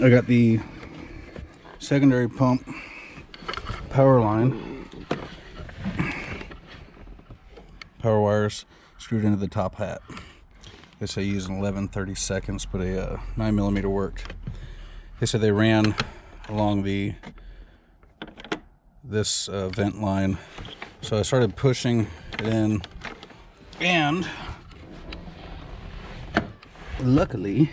I got the secondary pump power line, power wires screwed into the top hat. They say use an 11/32, but a 9mm worked. They said they ran along this vent line, so I started pushing it in, and luckily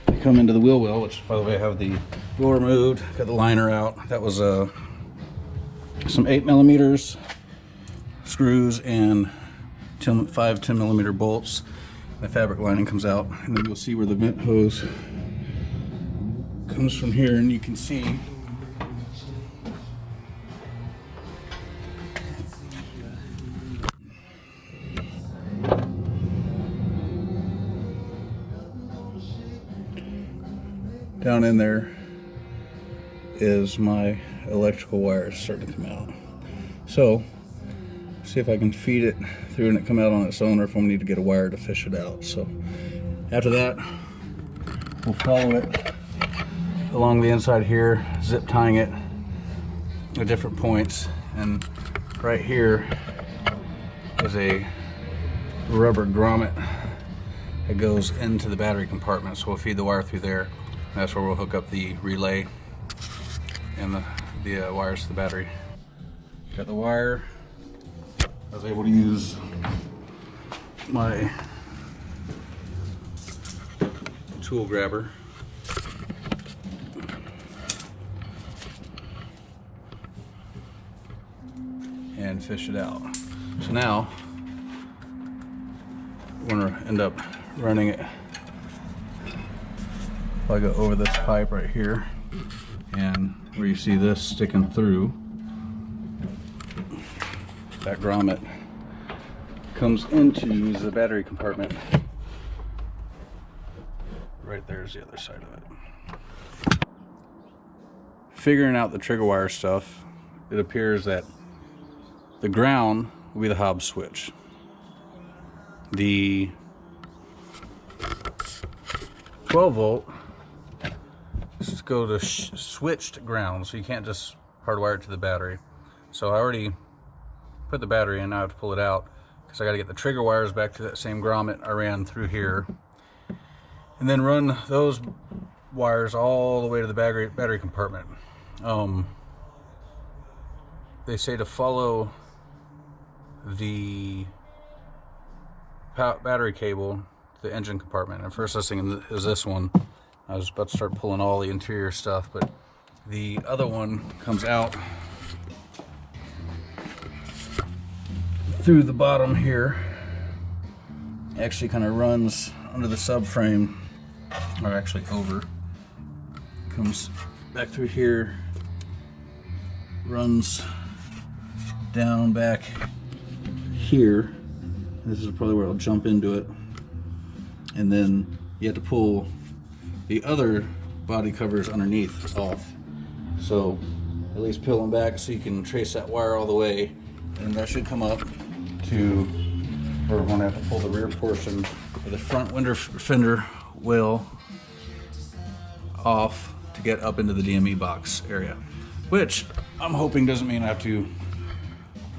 they come into the wheel well, which by the way I have the wheel removed, got the liner out. That was some 8mm screws and 5 10mm bolts. The fabric lining comes out, and then you'll see where the vent hose comes from here, and you can see down in there is my electrical wires starting to come out. So see if I can feed it through and it come out on its own, or if we need to get a wire to fish it out. So after that, we'll follow it along the inside here, zip tying it at different points. And right here is a rubber grommet that goes into the battery compartment. So we'll feed the wire through there. That's where we'll hook up the relay and the wires to the battery. Got the wire. I was able to use my tool grabber and fish it out. So now we're going to end up running it. If I go over this pipe right here, and where you see this sticking through, that grommet comes into the battery compartment. Right there's the other side of it. Figuring out the trigger wire stuff, it appears that the ground will be the Hobbs switch. The 12 volt is go to switched ground, so you can't just hardwire it to the battery. So I already put the battery in. Now I have to pull it out because I got to get the trigger wires back to that same grommet I ran through here, and then run those wires all the way to the battery compartment. They say to follow the battery cable to the engine compartment. And first I was thinking is this one. I was about to start pulling all the interior stuff, but the other one comes out through the bottom here. It actually kind of runs under the subframe, or actually over. Comes back through here, runs down back here. This is probably where I'll jump into it, and then you have to pull the other body covers underneath off. So at least peel them back so you can trace that wire all the way, and that should come up to where we're going to have to pull the rear portion of the front fender well off to get up into the DME box area, which I'm hoping doesn't mean I have to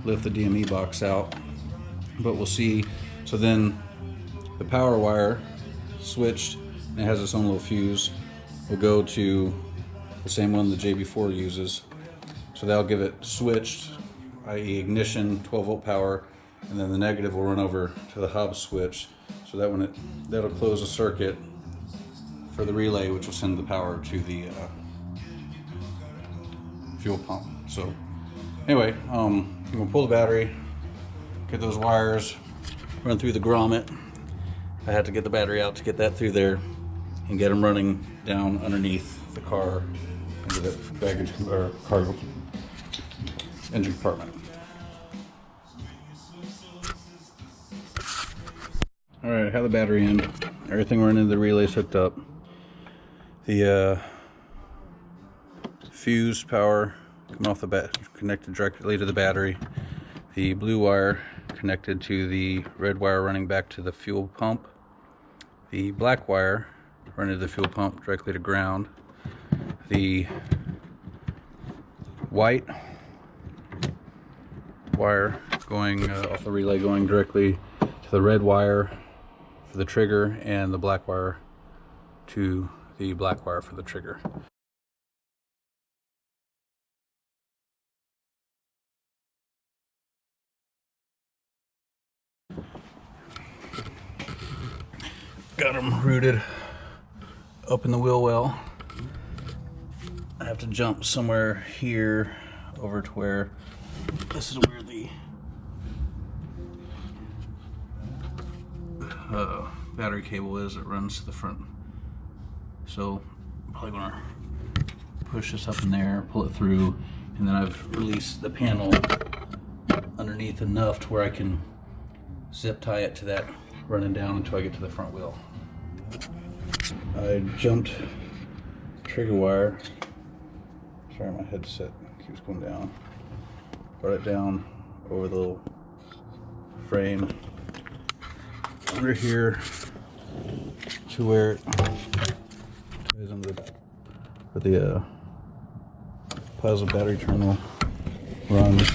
lift the DME box out, but we'll see. So then the power wire switched, and it has its own little fuse, will go to the same one the JB4 uses. So that'll give it switched, i.e. ignition, 12 volt power, and then the negative will run over to the Hobbs switch. So that that'll close a circuit for the relay, which will send the power to the fuel pump. So anyway, I'm gonna pull the battery, get those wires, run through the grommet. I had to get the battery out to get that through there, and get them running down underneath the car into the baggage or cargo engine compartment. All right, I have the battery in. Everything running, the relay's hooked up. The fuse power coming off the bat, connected directly to the battery. The blue wire connected to the red wire running back to the fuel pump. The black wire running to the fuel pump directly to ground. the white wire going off the relay going directly to the red wire for the trigger, and the black wire to the black wire for the trigger. Got them routed up in the wheel well. I have to jump somewhere here over to where this is where the battery cable is that runs to the front. So I'm probably gonna push this up in there, pull it through, and then I've released the panel underneath enough to where I can zip tie it to that running down until I get to the front wheel. I jumped trigger wire. Sorry, my headset keeps going down. Brought it down over the little frame under here to where it ties under the plasma battery terminal runs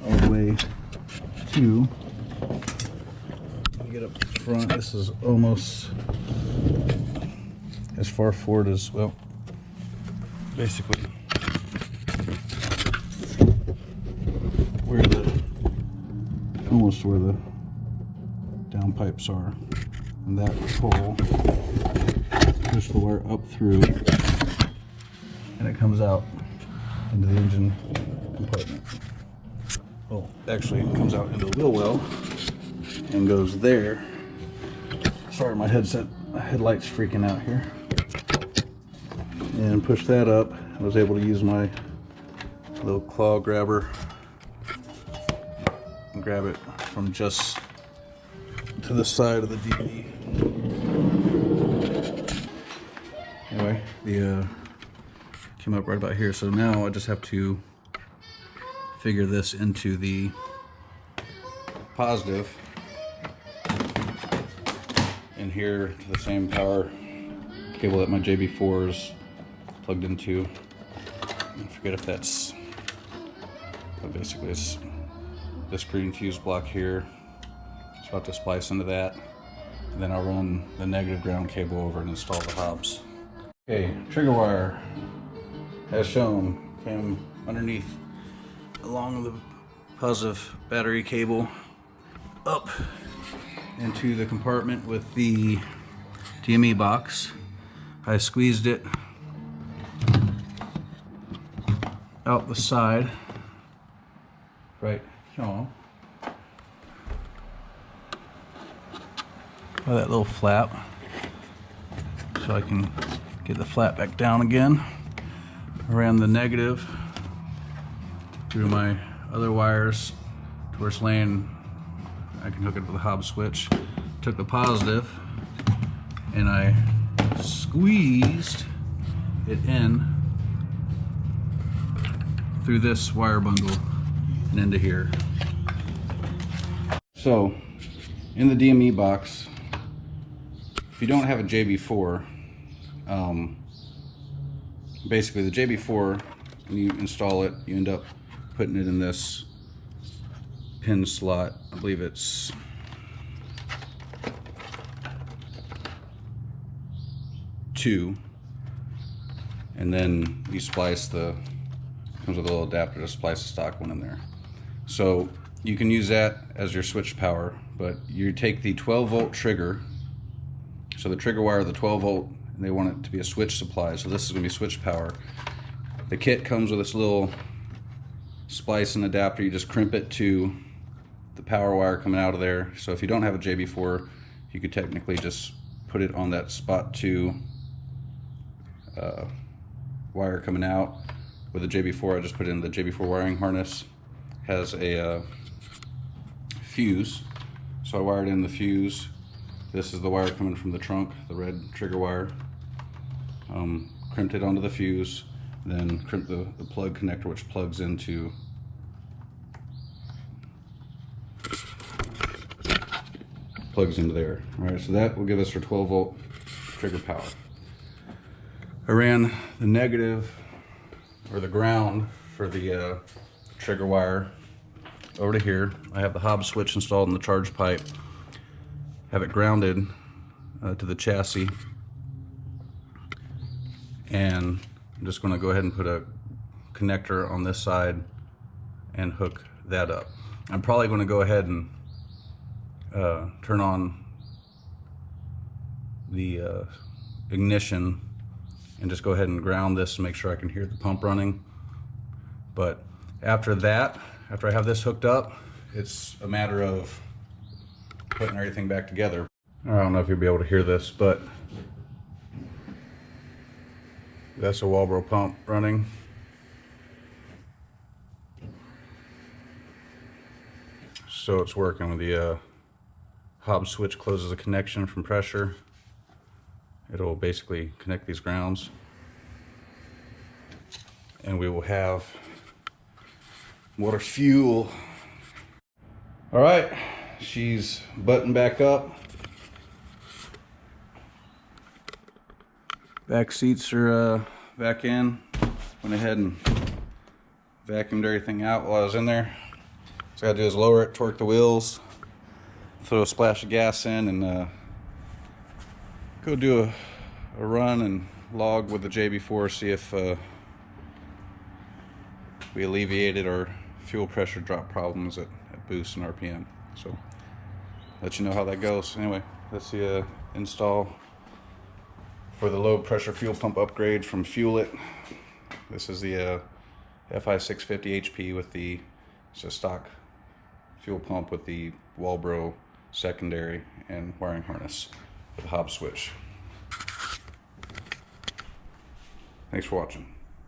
all the way to. Get up front. This is almost as far forward as, well, basically almost where the down pipes are, and that hole, push the wire up through, and it comes out into the engine compartment. Oh, actually it comes out into the wheel well and goes there. Sorry, my headlight's freaking out here. And push that up. I was able to use my little claw grabber and grab it from just to the side of the DVD. Anyway, the came up right about here. So now I just have to figure this into the positive in here to the same power cable that my JB4 is plugged into. I forget if that's, but basically it's this green fuse block here. So I'll have to splice into that, and then I'll run the negative ground cable over and install the hobs. Okay, trigger wire, as shown, came underneath along the positive battery cable up into the compartment with the DME box. I squeezed it out the side, right here, by that little flap, so I can get the flap back down again. I ran the negative through my other wires to where it's laying. I can hook it to the hob switch. Took the positive and I squeezed it in through this wire bundle and into here. So in the DME box, if you don't have a JB4, basically the JB4, when you install it, you end up putting it in this pin slot. I believe it's two, and then you splice comes with a little adapter to splice the stock one in there. So you can use that as your switch power, but you take the 12 volt trigger, so the trigger wire, the 12 volt, and they want it to be a switch supply, so this is going to be switch power. The kit comes with this little splice and adapter. You just crimp it to the power wire coming out of there. So if you don't have a JB4, you could technically just put it on that spot 2 wire coming out. With a JB4, I just put in the JB4 wiring harness. Has a fuse, so I wired in the fuse. This is the wire coming from the trunk, the red trigger wire. Crimped it onto the fuse, then crimped the plug connector, which plugs into there. All right, so that will give us our 12 volt trigger power. I ran the negative, or the ground, for the trigger wire over to here. I have the hob switch installed in the charge pipe. Have it grounded to the chassis. And I'm just going to go ahead and put a connector on this side and hook that up. I'm probably going to go ahead and turn on the ignition and just go ahead and ground this to make sure I can hear the pump running. But after that, after I have this hooked up, it's a matter of putting everything back together. I don't know if you'll be able to hear this, but that's a Walbro pump running. So it's working with the hob switch closes a connection from pressure. It'll basically connect these grounds, and we will have motor fuel. All right, she's buttoned back up. Back seats are back in. Went ahead and vacuumed everything out while I was in there. So all I gotta do is lower it, torque the wheels, throw a splash of gas in, and go do a run and log with the JB4, see if we alleviated our fuel pressure drop problems at boost and RPM. So let you know how that goes. Anyway, that's the install for the low pressure fuel pump upgrade from Fuel It. This is the FI-650HP with the, it's a stock fuel pump with the Walbro secondary and wiring harness with a hob switch. Thanks for watching.